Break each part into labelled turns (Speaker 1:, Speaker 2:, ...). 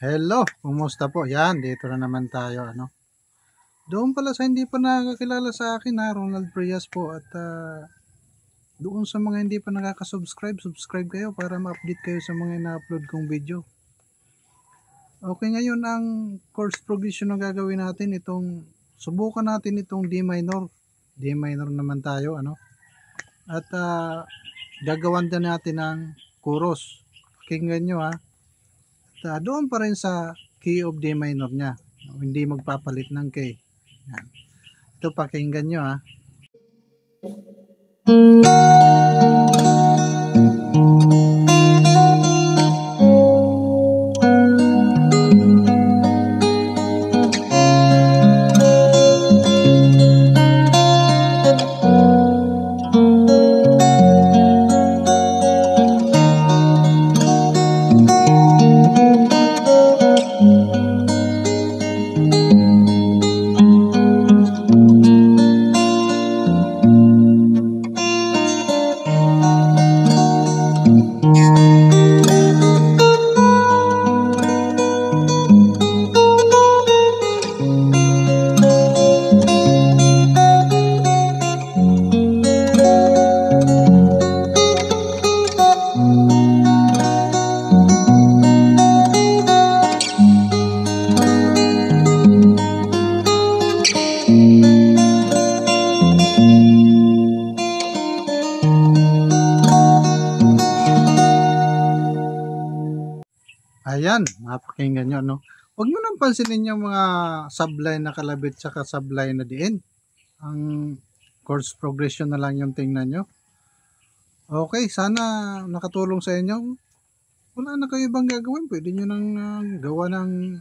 Speaker 1: Hello, kumusta po? Yan, dito na naman tayo, ano. Doon pala sa hindi pa nakakilala sa akin, Ronald Prias po, at doon sa mga hindi pa nakaka-subscribe, subscribe kayo para ma-update kayo sa mga ina-upload kong video. Okay, ngayon ang course progression na gagawin natin, subukan natin itong D minor. D minor naman tayo, ano. At gagawan din natin ng chorus. Pakinggan nyo, ha. Doon pa rin sa key of D minor niya. Hindi magpapalit ng key. Yan. Ito, pakinggan nyo, ha. Ayan, mapakinggan nyo, no? Huwag nyo nang pansinin yung mga subline na kalabit sa subline na diin. Ang chords progression na lang yung tingnan nyo. Okay, sana nakatulong sa inyo. Wala na kayo ibang gagawin. Pwede nyo nang gawa ng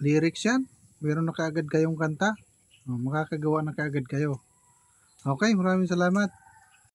Speaker 1: lyrics yan. Meron na kaagad kayong kanta. Makakagawa na kaagad kayo. Okay, maraming salamat.